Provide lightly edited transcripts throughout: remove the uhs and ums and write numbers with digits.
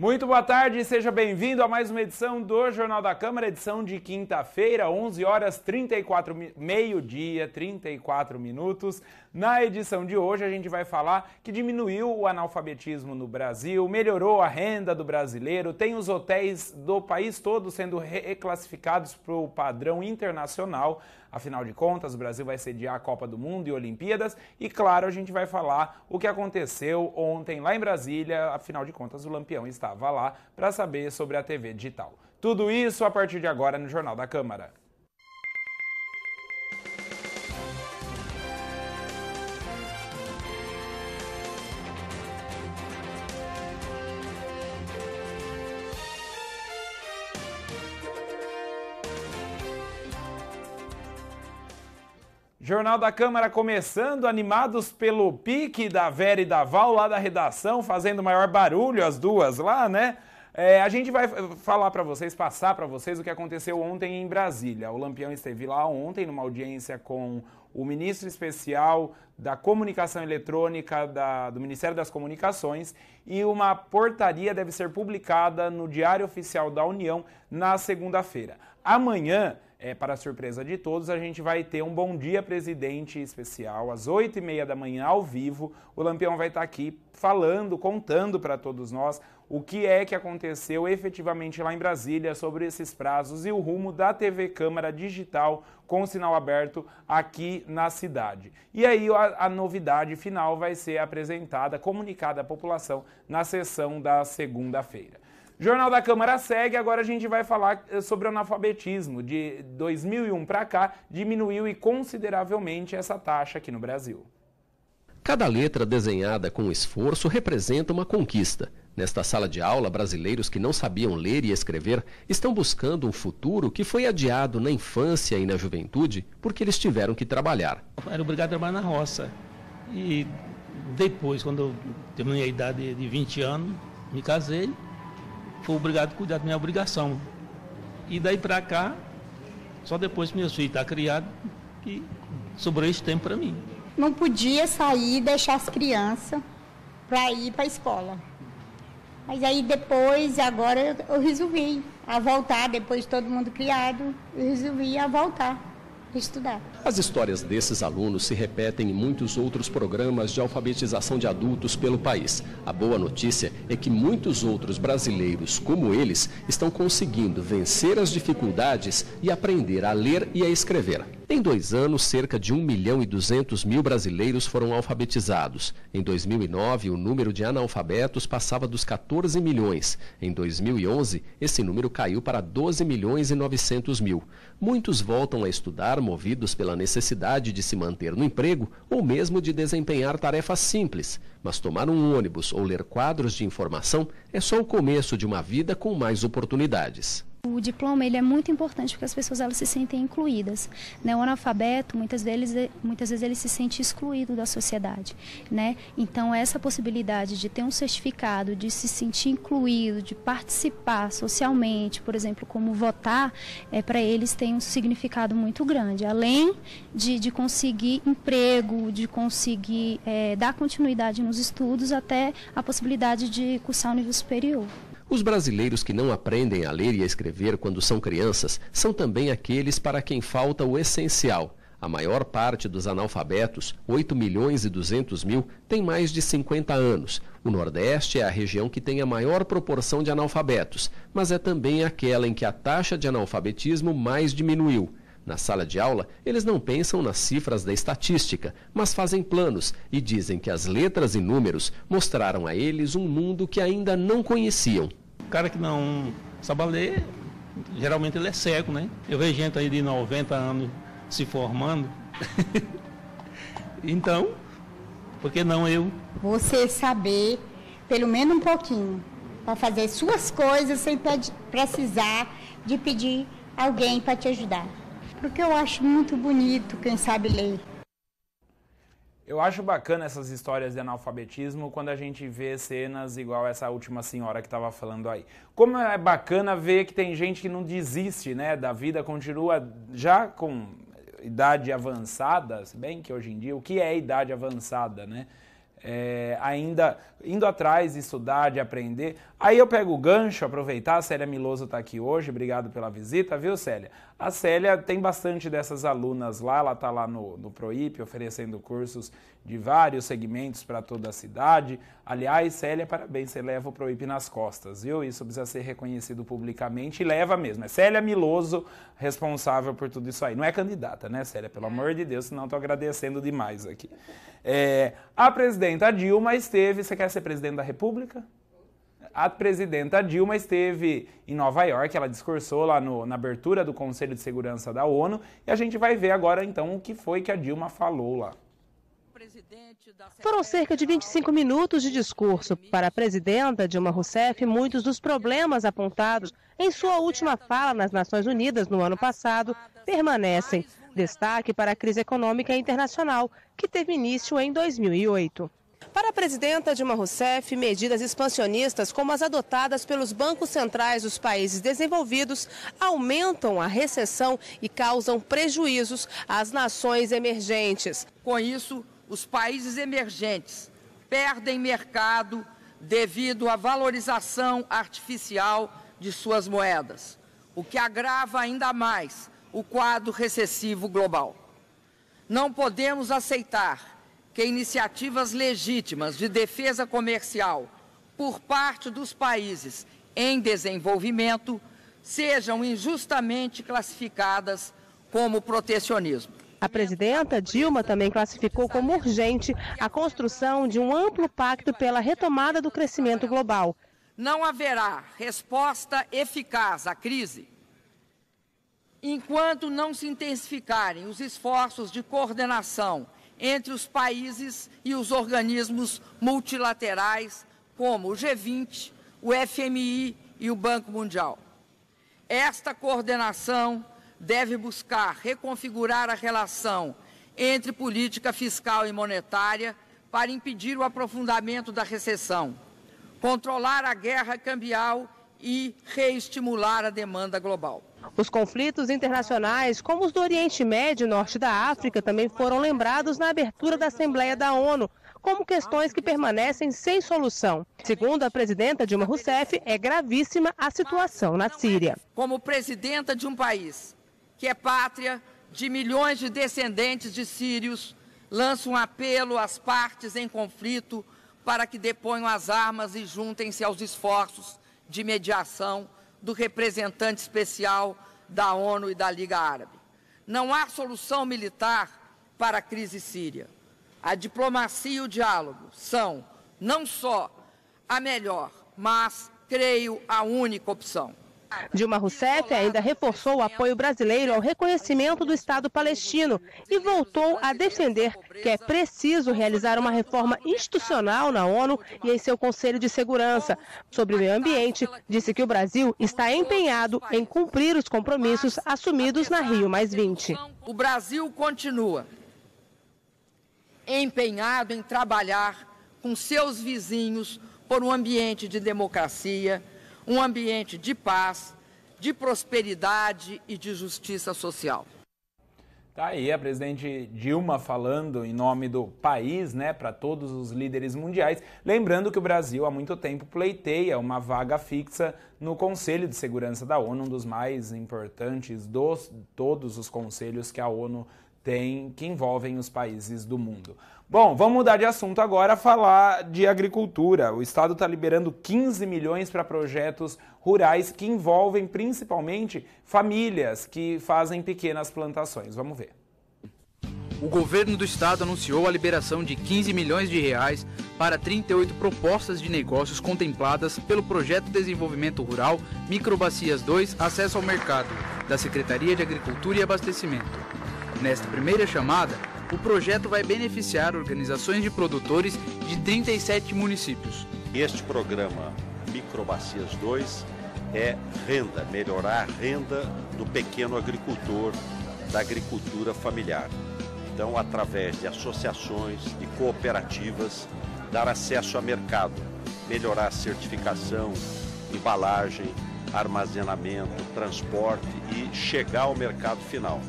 Muito boa tarde, seja bem-vindo a mais uma edição do Jornal da Câmara, edição de quinta-feira, 11 horas 34, meio-dia, 34 minutos. Na edição de hoje a gente vai falar que diminuiu o analfabetismo no Brasil, melhorou a renda do brasileiro, tem os hotéis do país todo sendo reclassificados para o padrão internacional. Afinal de contas, o Brasil vai sediar a Copa do Mundo e Olimpíadas e, claro, a gente vai falar o que aconteceu ontem lá em Brasília. Afinal de contas, o Lampião estava lá para saber sobre a TV digital. Tudo isso a partir de agora no Jornal da Câmara. Jornal da Câmara começando, animados pelo pique da Vera e da Val lá da redação, fazendo maior barulho as duas lá, né? A gente vai falar para vocês, passar para vocês o que aconteceu ontem em Brasília. O Lampião esteve lá ontem numa audiência com o ministro especial da Comunicação Eletrônica do Ministério das Comunicações e uma portaria deve ser publicada no Diário Oficial da União na segunda-feira. Amanhã, para surpresa de todos, a gente vai ter um Bom Dia Presidente especial, às 8h30 da manhã, ao vivo. O Lampião vai estar aqui falando, contando para todos nós o que é que aconteceu efetivamente lá em Brasília sobre esses prazos e o rumo da TV Câmara digital com sinal aberto aqui na cidade. E aí a novidade final vai ser apresentada, comunicada à população na sessão da segunda-feira. Jornal da Câmara segue, agora a gente vai falar sobre o analfabetismo. De 2001 para cá, diminuiu consideravelmente essa taxa aqui no Brasil. Cada letra desenhada com esforço representa uma conquista. Nesta sala de aula, brasileiros que não sabiam ler e escrever estão buscando um futuro que foi adiado na infância e na juventude porque eles tiveram que trabalhar. Eu era obrigado a trabalhar na roça. E depois, quando eu terminei a idade de 20 anos, me casei. Fui obrigado a cuidar da minha obrigação. E daí para cá, só depois que meus filhos estão criados, que sobrou esse tempo para mim. Não podia sair e deixar as crianças para ir para a escola. Mas aí depois, agora eu resolvi a voltar, depois de todo mundo criado, eu resolvi a voltar a estudar. As histórias desses alunos se repetem em muitos outros programas de alfabetização de adultos pelo país. A boa notícia é que muitos outros brasileiros, como eles, estão conseguindo vencer as dificuldades e aprender a ler e a escrever. Em 2 anos, cerca de 1.200.000 brasileiros foram alfabetizados. Em 2009, o número de analfabetos passava dos 14 milhões. Em 2011, esse número caiu para 12.900.000. Muitos voltam a estudar movidos pela necessidade de se manter no emprego ou mesmo de desempenhar tarefas simples. Mas tomar um ônibus ou ler quadros de informação é só o começo de uma vida com mais oportunidades. O diploma ele é muito importante porque as pessoas elas se sentem incluídas, né? O analfabeto muitas vezes ele se sente excluído da sociedade, né? Então essa possibilidade de ter um certificado, de se sentir incluído, de participar socialmente, por exemplo, como votar, para eles tem um significado muito grande. Além de conseguir emprego, de conseguir dar continuidade nos estudos, até a possibilidade de cursar o nível superior. Os brasileiros que não aprendem a ler e a escrever quando são crianças são também aqueles para quem falta o essencial. A maior parte dos analfabetos, 8.200.000, tem mais de 50 anos. O Nordeste é a região que tem a maior proporção de analfabetos, mas é também aquela em que a taxa de analfabetismo mais diminuiu. Na sala de aula, eles não pensam nas cifras da estatística, mas fazem planos e dizem que as letras e números mostraram a eles um mundo que ainda não conheciam. O cara que não sabe ler, geralmente ele é cego, né? Eu vejo gente aí de 90 anos se formando. Então, por que não eu? Você saber, pelo menos um pouquinho, para fazer suas coisas sem precisar de pedir alguém para te ajudar. Porque eu acho muito bonito quem sabe ler. Eu acho bacana essas histórias de analfabetismo quando a gente vê cenas igual essa última senhora que estava falando aí. Como é bacana ver que tem gente que não desiste, né, da vida, continua já com idade avançada, se bem que hoje em dia, o que é idade avançada, né? ainda indo atrás de estudar, de aprender. Aí eu pego o gancho, aproveitar, a Célia Miloso está aqui hoje, obrigado pela visita, viu, Célia? A Célia tem bastante dessas alunas lá, ela está lá no PROIP, oferecendo cursos de vários segmentos para toda a cidade. Aliás, Célia, parabéns, você leva o PROIP nas costas, viu? Isso precisa ser reconhecido publicamente e leva mesmo. É Célia Miloso responsável por tudo isso aí. Não é candidata, né, Célia? Pelo amor de Deus, senão estou agradecendo demais aqui. A presidenta Dilma esteve... Você quer ser presidente da República? A presidenta Dilma esteve em Nova York, ela discursou lá na abertura do Conselho de Segurança da ONU e a gente vai ver agora então o que foi que a Dilma falou lá. Foram cerca de 25 minutos de discurso. Para a presidenta Dilma Rousseff, muitos dos problemas apontados em sua última fala nas Nações Unidas no ano passado permanecem. Destaque para a crise econômica internacional, que teve início em 2008. Para a presidenta Dilma Rousseff, medidas expansionistas como as adotadas pelos bancos centrais dos países desenvolvidos aumentam a recessão e causam prejuízos às nações emergentes. Com isso, os países emergentes perdem mercado devido à valorização artificial de suas moedas, o que agrava ainda mais o quadro recessivo global. Não podemos aceitar que iniciativas legítimas de defesa comercial por parte dos países em desenvolvimento sejam injustamente classificadas como protecionismo. A presidenta Dilma também classificou como urgente a construção de um amplo pacto pela retomada do crescimento global. Não haverá resposta eficaz à crise enquanto não se intensificarem os esforços de coordenação entre os países e os organismos multilaterais, como o G20, o FMI e o Banco Mundial. Esta coordenação deve buscar reconfigurar a relação entre política fiscal e monetária para impedir o aprofundamento da recessão, controlar a guerra cambial e reestimular a demanda global. Os conflitos internacionais, como os do Oriente Médio e Norte da África, também foram lembrados na abertura da Assembleia da ONU, como questões que permanecem sem solução. Segundo a presidenta Dilma Rousseff, é gravíssima a situação na Síria. Como presidenta de um país que é pátria de milhões de descendentes de sírios, lanço um apelo às partes em conflito para que deponham as armas e juntem-se aos esforços de mediação do representante especial da ONU e da Liga Árabe. Não há solução militar para a crise síria. A diplomacia e o diálogo são não só a melhor, mas, creio, a única opção. Dilma Rousseff ainda reforçou o apoio brasileiro ao reconhecimento do Estado palestino e voltou a defender que é preciso realizar uma reforma institucional na ONU e em seu Conselho de Segurança. Sobre o meio ambiente, disse que o Brasil está empenhado em cumprir os compromissos assumidos na Rio+20. O Brasil continua empenhado em trabalhar com seus vizinhos por um ambiente de democracia, um ambiente de paz, de prosperidade e de justiça social. Tá aí a presidente Dilma falando em nome do país, né, para todos os líderes mundiais. Lembrando que o Brasil há muito tempo pleiteia uma vaga fixa no Conselho de Segurança da ONU, um dos mais importantes dos todos os conselhos que a ONU tem, que envolvem os países do mundo. Bom, vamos mudar de assunto agora, falar de agricultura. O Estado está liberando 15 milhões para projetos rurais que envolvem principalmente famílias que fazem pequenas plantações. Vamos ver. O governo do estado anunciou a liberação de 15 milhões de reais para 38 propostas de negócios contempladas pelo Projeto de Desenvolvimento Rural Microbacias 2 Acesso ao Mercado, da Secretaria de Agricultura e Abastecimento. Nesta primeira chamada, o projeto vai beneficiar organizações de produtores de 37 municípios. Este programa Microbacias 2 é renda, melhorar a renda do pequeno agricultor, da agricultura familiar. Então, através de associações e cooperativas, dar acesso a mercado, melhorar a certificação, embalagem, armazenamento, transporte e chegar ao mercado final.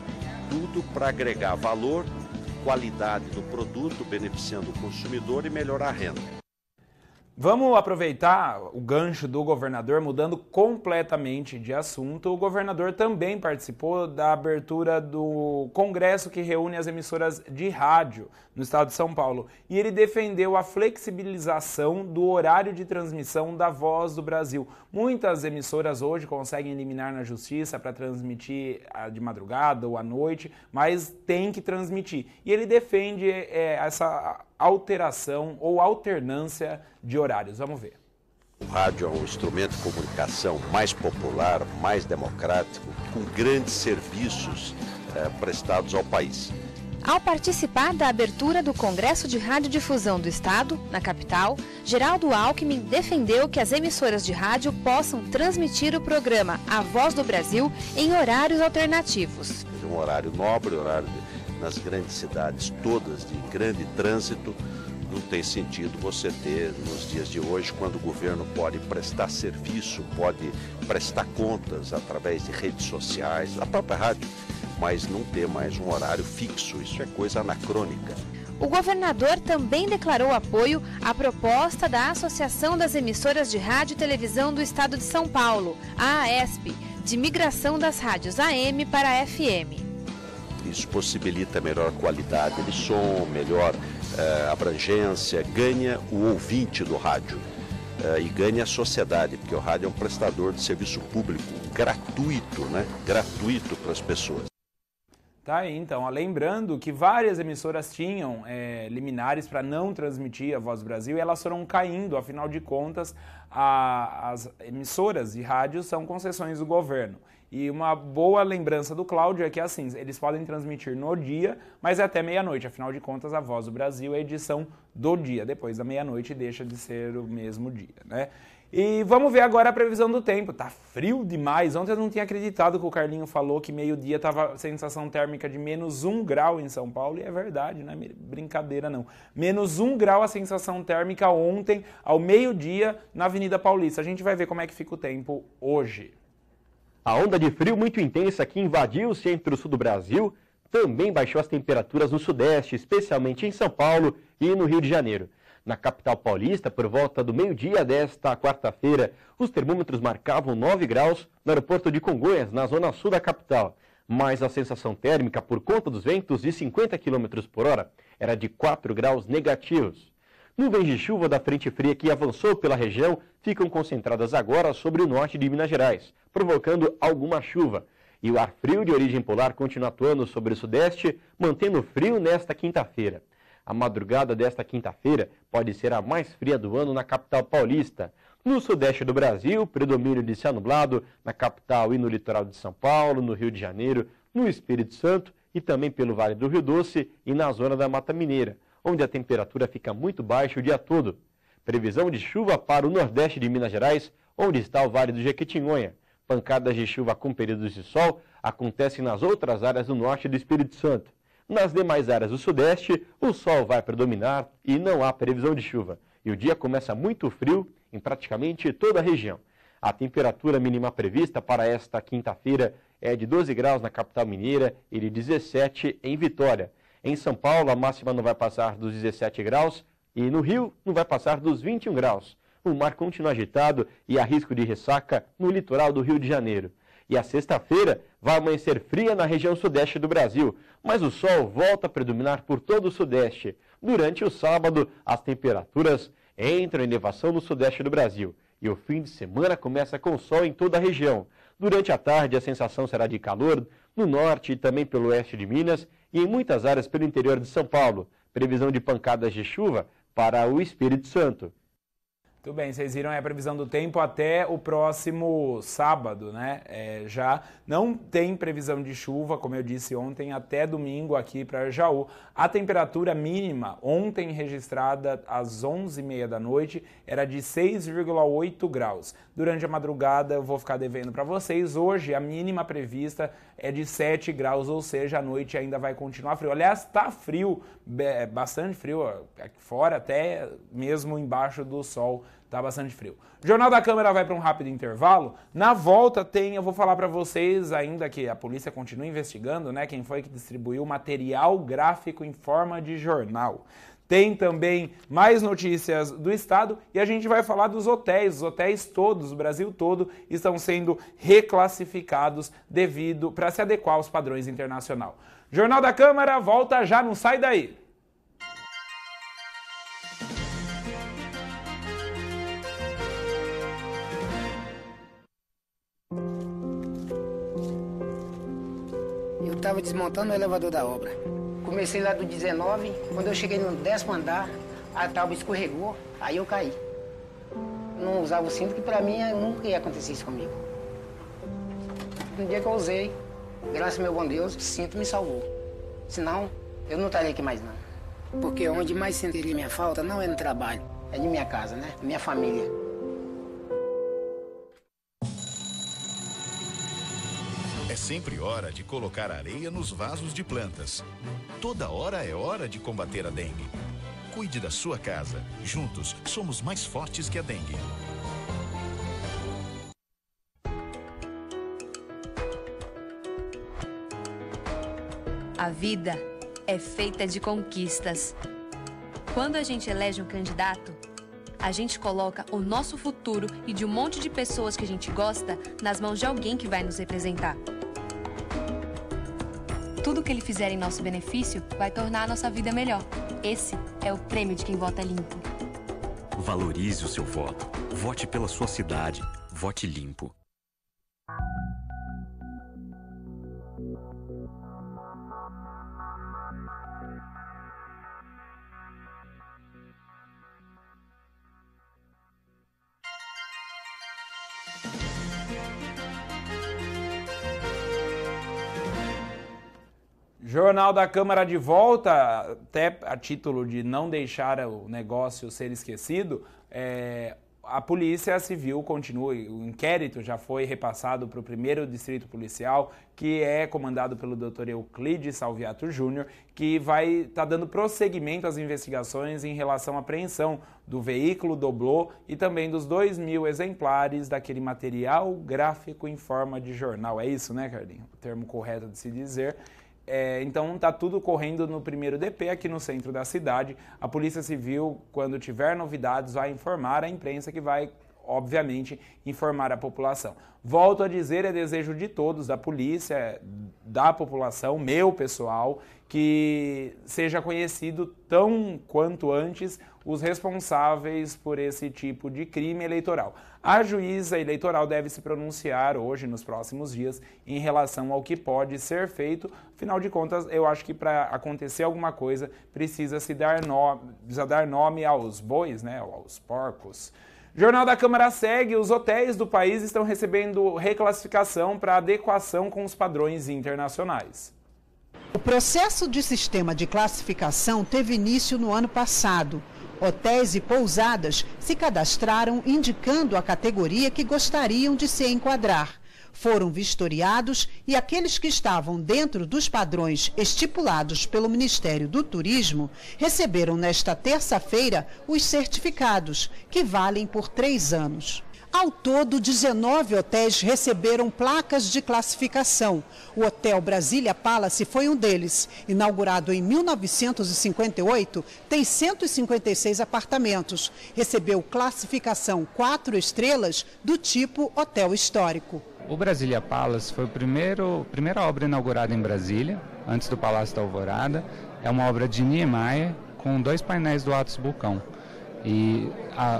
Tudo para agregar valor qualidade do produto, beneficiando o consumidor e melhorar a renda. Vamos aproveitar o gancho do governador, mudando completamente de assunto. O governador também participou da abertura do congresso que reúne as emissoras de rádio no estado de São Paulo. E ele defendeu a flexibilização do horário de transmissão da Voz do Brasil. Muitas emissoras hoje conseguem eliminar na justiça para transmitir de madrugada ou à noite, mas tem que transmitir. E ele defende essa alteração ou alternância de horários. Vamos ver. O rádio é um instrumento de comunicação mais popular, mais democrático, com grandes serviços prestados ao país. Ao participar da abertura do Congresso de Radiodifusão do Estado, na capital, Geraldo Alckmin defendeu que as emissoras de rádio possam transmitir o programa A Voz do Brasil em horários alternativos. Um horário nobre, nas grandes cidades todas de grande trânsito, não tem sentido você ter nos dias de hoje, quando o governo pode prestar serviço, pode prestar contas através de redes sociais, da própria rádio, mas não ter mais um horário fixo. Isso é coisa anacrônica. O governador também declarou apoio à proposta da Associação das Emissoras de Rádio e Televisão do Estado de São Paulo, a AESP, de migração das rádios AM para FM. Isso possibilita melhor qualidade de som, melhor abrangência, ganha o ouvinte do rádio e ganha a sociedade, porque o rádio é um prestador de serviço público gratuito, né? Gratuito para as pessoas. Tá aí, então, lembrando que várias emissoras tinham liminares para não transmitir a Voz do Brasil e elas foram caindo, afinal de contas, as emissoras de rádio são concessões do governo. E uma boa lembrança do Cláudio é que, assim, eles podem transmitir no dia, mas é até meia-noite. Afinal de contas, a Voz do Brasil é a edição do dia. Depois da meia-noite deixa de ser o mesmo dia, né? E vamos ver agora a previsão do tempo. Tá frio demais. Ontem eu não tinha acreditado que o Carlinho falou que meio-dia tava sensação térmica de -1 grau em São Paulo. E é verdade, não é brincadeira não. -1 grau a sensação térmica ontem, ao meio-dia, na Avenida Paulista. A gente vai ver como é que fica o tempo hoje. A onda de frio muito intensa que invadiu o centro-sul do Brasil também baixou as temperaturas no sudeste, especialmente em São Paulo e no Rio de Janeiro. Na capital paulista, por volta do meio-dia desta quarta-feira, os termômetros marcavam 9 graus no aeroporto de Congonhas, na zona sul da capital. Mas a sensação térmica, por conta dos ventos de 50 km por hora, era de 4 graus negativos. Nuvens de chuva da frente fria que avançou pela região ficam concentradas agora sobre o norte de Minas Gerais, provocando alguma chuva. E o ar frio de origem polar continua atuando sobre o sudeste, mantendo frio nesta quinta-feira. A madrugada desta quinta-feira pode ser a mais fria do ano na capital paulista. No sudeste do Brasil, predomínio de céu nublado na capital e no litoral de São Paulo, no Rio de Janeiro, no Espírito Santo e também pelo Vale do Rio Doce e na zona da Mata Mineira, onde a temperatura fica muito baixa o dia todo. Previsão de chuva para o nordeste de Minas Gerais, onde está o Vale do Jequitinhonha. Pancadas de chuva com períodos de sol acontecem nas outras áreas do norte do Espírito Santo. Nas demais áreas do sudeste, o sol vai predominar e não há previsão de chuva. E o dia começa muito frio em praticamente toda a região. A temperatura mínima prevista para esta quinta-feira é de 12 graus na capital mineira e de 17 em Vitória. Em São Paulo, a máxima não vai passar dos 17 graus e no Rio não vai passar dos 21 graus. O mar continua agitado e há risco de ressaca no litoral do Rio de Janeiro. E a sexta-feira vai amanhecer fria na região sudeste do Brasil, mas o sol volta a predominar por todo o sudeste. Durante o sábado, as temperaturas entram em elevação no sudeste do Brasil e o fim de semana começa com sol em toda a região. Durante a tarde, a sensação será de calor no norte e também pelo oeste de Minas e em muitas áreas pelo interior de São Paulo. Previsão de pancadas de chuva para o Espírito Santo. Muito bem, vocês viram a previsão do tempo até o próximo sábado, né? Já não tem previsão de chuva, como eu disse ontem, até domingo aqui para Jaú. A temperatura mínima ontem registrada às 11h30 da noite era de 6,8 graus. Durante a madrugada eu vou ficar devendo para vocês. Hoje a mínima prevista é de 7 graus, ou seja, a noite ainda vai continuar frio. Aliás, tá frio, bastante frio, aqui fora, até mesmo embaixo do sol, tá bastante frio. O Jornal da Câmara vai para um rápido intervalo. Na volta eu vou falar para vocês, ainda que a polícia continue investigando, né, quem foi que distribuiu material gráfico em forma de jornal. Tem também mais notícias do estado e a gente vai falar dos hotéis. Os hotéis todos, o Brasil todo, estão sendo reclassificados para se adequar aos padrões internacionais. Jornal da Câmara volta já, não sai daí. Eu estava desmontando o elevador da obra. Comecei lá do 19, quando eu cheguei no 10º andar, a tábua escorregou, aí eu caí. Não usava o cinto, que pra mim nunca ia acontecer isso comigo. No dia que eu usei, graças ao meu bom Deus, o cinto me salvou. Senão, eu não estaria aqui mais não. Porque onde mais sentiria minha falta não é no trabalho, é de minha casa, né? Minha família. É sempre hora de colocar areia nos vasos de plantas. Toda hora é hora de combater a dengue. Cuide da sua casa. Juntos, somos mais fortes que a dengue. A vida é feita de conquistas. Quando a gente elege um candidato, a gente coloca o nosso futuro e de um monte de pessoas que a gente gosta nas mãos de alguém que vai nos representar. Tudo que ele fizer em nosso benefício vai tornar a nossa vida melhor. Esse é o prêmio de quem vota limpo. Valorize o seu voto. Vote pela sua cidade. Vote limpo. Jornal da Câmara de volta, até a título de não deixar o negócio ser esquecido, a Polícia Civil continua, o inquérito já foi repassado para o 1º Distrito Policial, que é comandado pelo Dr. Euclides Salviato Júnior, que vai estar dando prosseguimento às investigações em relação à apreensão do veículo Doblô e também dos 2.000 exemplares daquele material gráfico em forma de jornal. É isso, né, Carlinhos? O termo correto de se dizer. Então está tudo correndo no 1º DP aqui no centro da cidade. A Polícia Civil, quando tiver novidades, vai informar a imprensa, que vai, obviamente, informar a população. Volto a dizer, é desejo de todos, da polícia, da população, meu pessoal, que seja conhecido tão quanto antes os responsáveis por esse tipo de crime eleitoral. A juíza eleitoral deve se pronunciar hoje, nos próximos dias, em relação ao que pode ser feito. Afinal de contas, eu acho que para acontecer alguma coisa, precisa dar nome aos bois, né, aos porcos. Jornal da Câmara segue, os hotéis do país estão recebendo reclassificação para adequação com os padrões internacionais. O processo de sistema de classificação teve início no ano passado. Hotéis e pousadas se cadastraram indicando a categoria que gostariam de se enquadrar. Foram vistoriados e aqueles que estavam dentro dos padrões estipulados pelo Ministério do Turismo receberam nesta terça-feira os certificados, que valem por 3 anos. Ao todo, 19 hotéis receberam placas de classificação. O Hotel Brasília Palace foi um deles. Inaugurado em 1958, tem 156 apartamentos. Recebeu classificação 4 estrelas do tipo hotel histórico. O Brasília Palace foi a primeira obra inaugurada em Brasília, antes do Palácio da Alvorada. É uma obra de Niemeyer, com 2 painéis do Atos Bulcão. E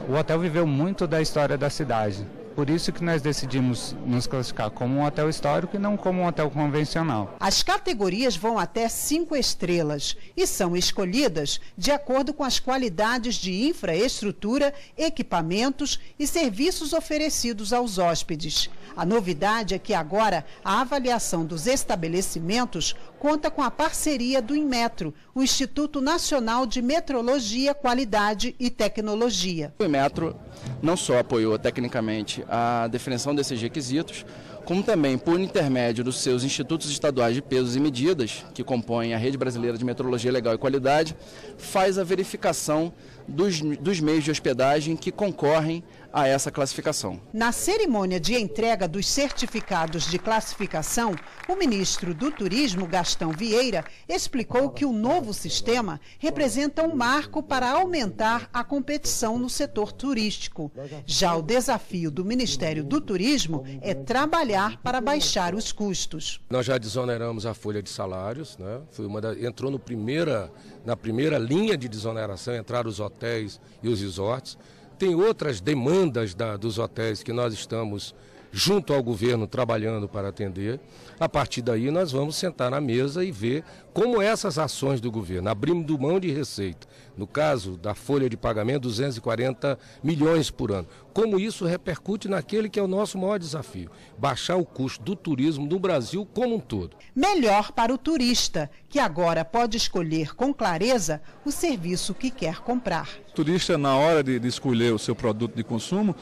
o hotel viveu muito da história da cidade. Por isso que nós decidimos nos classificar como um hotel histórico e não como um hotel convencional. As categorias vão até 5 estrelas e são escolhidas de acordo com as qualidades de infraestrutura, equipamentos e serviços oferecidos aos hóspedes. A novidade é que agora a avaliação dos estabelecimentos conta com a parceria do Inmetro, o Instituto Nacional de Metrologia, Qualidade e Tecnologia. O Inmetro não só apoiou tecnicamente a definição desses requisitos, como também por intermédio dos seus institutos estaduais de pesos e medidas, que compõem a Rede Brasileira de Metrologia Legal e Qualidade, faz a verificação dos meios de hospedagem que concorrem a essa classificação. Na cerimônia de entrega dos certificados de classificação, o ministro do Turismo, Gastão Vieira, explicou que o novo sistema representa um marco para aumentar a competição no setor turístico. Já o desafio do Ministério do Turismo é trabalhar para baixar os custos. Nós já desoneramos a folha de salários, né? Entrou na primeira linha de desoneração, entraram os hotéis e os resorts. Tem outras demandas dos hotéis que nós estamos, junto ao governo, trabalhando para atender. A partir daí, nós vamos sentar na mesa e ver como essas ações do governo, abrindo mão de receita, no caso da folha de pagamento, 240 milhões por ano, como isso repercute naquele que é o nosso maior desafio, baixar o custo do turismo no Brasil como um todo. Melhor para o turista, que agora pode escolher com clareza o serviço que quer comprar. O turista, na hora de escolher o seu produto de consumo,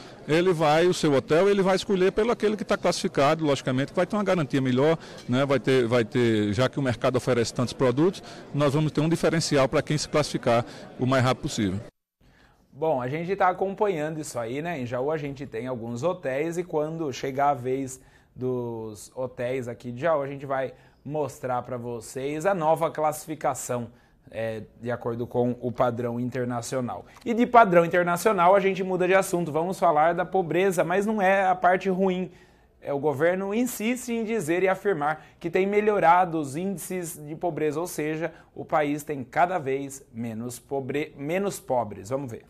o seu hotel, ele vai escolher pelo aquele que está classificado, logicamente, que vai ter uma garantia melhor, né? Vai ter, já que o mercado oferece tantos produtos, nós vamos ter um diferencial para quem se classificar o mais rápido possível. Bom, a gente está acompanhando isso aí, né? Em Jaú a gente tem alguns hotéis e quando chegar a vez dos hotéis aqui de Jaú, a gente vai mostrar para vocês a nova classificação, de acordo com o padrão internacional. E de padrão internacional a gente muda de assunto, vamos falar da pobreza, mas não é a parte ruim. O governo insiste em dizer e afirmar que tem melhorado os índices de pobreza, ou seja, o país tem cada vez menos pobres. Vamos ver.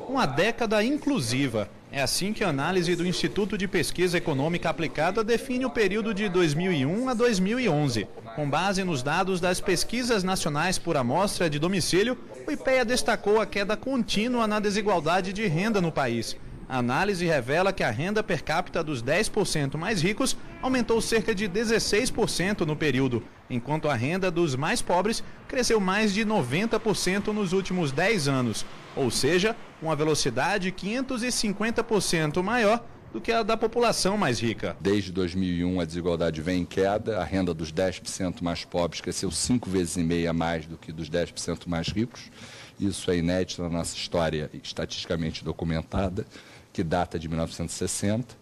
Uma década inclusiva. É assim que a análise do Instituto de Pesquisa Econômica Aplicada define o período de 2001 a 2011. Com base nos dados das pesquisas nacionais por amostra de domicílio, o IPEA destacou a queda contínua na desigualdade de renda no país. A análise revela que a renda per capita dos 10% mais ricos aumentou cerca de 16% no período, enquanto a renda dos mais pobres cresceu mais de 90% nos últimos 10 anos, ou seja, uma velocidade 550% maior do que a da população mais rica. Desde 2001 a desigualdade vem em queda, a renda dos 10% mais pobres cresceu 5,5 vezes a mais do que dos 10% mais ricos. Isso é inédito na nossa história estatisticamente documentada, que data de 1960.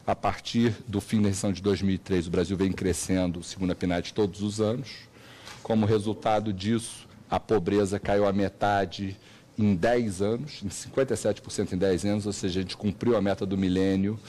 A partir do fim da recessão de 2003, o Brasil vem crescendo, segundo a PNAD, todos os anos. Como resultado disso, a pobreza caiu à metade em 10 anos, em 57% em 10 anos, ou seja, a gente cumpriu a meta do milênio,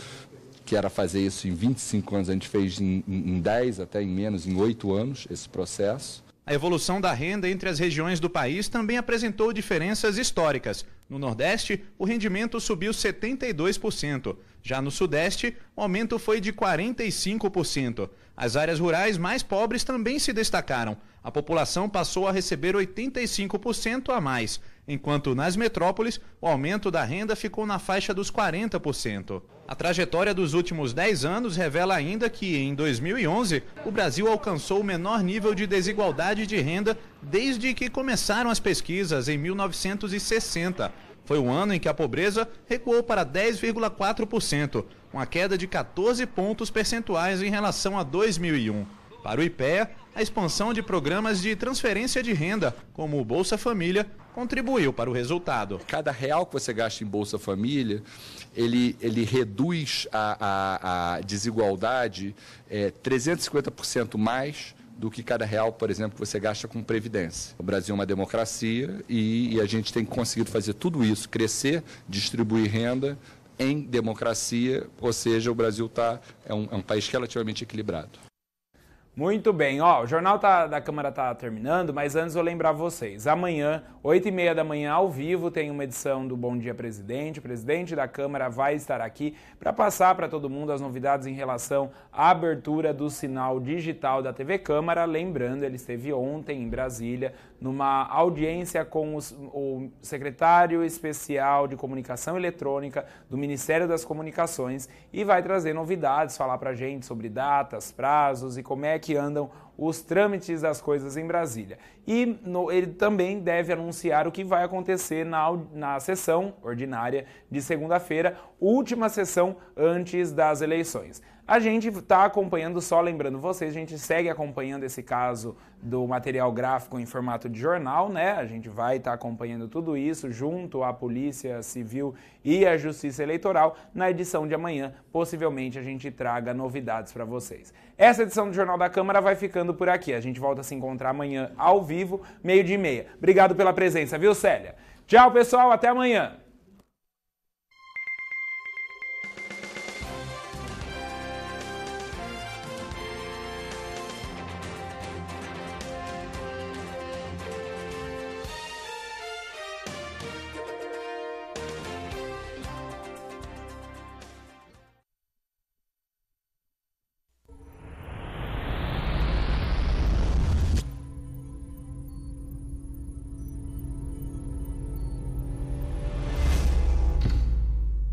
que era fazer isso em 25 anos, a gente fez em 10, até em menos, em 8 anos, esse processo. A evolução da renda entre as regiões do país também apresentou diferenças históricas. No Nordeste, o rendimento subiu 72%. Já no Sudeste, o aumento foi de 45%. As áreas rurais mais pobres também se destacaram. A população passou a receber 85% a mais, enquanto nas metrópoles, o aumento da renda ficou na faixa dos 40%. A trajetória dos últimos 10 anos revela ainda que, em 2011, o Brasil alcançou o menor nível de desigualdade de renda desde que começaram as pesquisas, em 1960. Foi o ano em que a pobreza recuou para 10,4%, uma queda de 14 pontos percentuais em relação a 2001. Para o IPEA, a expansão de programas de transferência de renda, como o Bolsa Família, contribuiu para o resultado. Cada real que você gasta em Bolsa Família, ele reduz a desigualdade 350% mais do que cada real, por exemplo, que você gasta com Previdência. O Brasil é uma democracia e a gente tem conseguido fazer tudo isso, crescer, distribuir renda em democracia, ou seja, o Brasil é um país relativamente equilibrado. Muito bem, o Jornal da Câmara está terminando, mas antes vou lembrar vocês, amanhã, 8h30 da manhã, ao vivo, tem uma edição do Bom Dia Presidente. O presidente da Câmara vai estar aqui para passar para todo mundo as novidades em relação à abertura do sinal digital da TV Câmara. Lembrando, ele esteve ontem em Brasília, numa audiência com o secretário especial de Comunicação Eletrônica do Ministério das Comunicações e vai trazer novidades, falar para a gente sobre datas, prazos e como é que andam os trâmites das coisas em Brasília. E ele também deve anunciar o que vai acontecer na sessão ordinária de segunda-feira, última sessão antes das eleições. A gente está acompanhando, só lembrando vocês, a gente segue acompanhando esse caso do material gráfico em formato de jornal, né? A gente vai estar acompanhando tudo isso junto à Polícia Civil e à Justiça Eleitoral. Na edição de amanhã, possivelmente a gente traga novidades para vocês. Essa edição do Jornal da Câmara vai ficando por aqui. A gente volta a se encontrar amanhã ao vivo, 12h30. Obrigado pela presença, viu, Célia? Tchau, pessoal, até amanhã.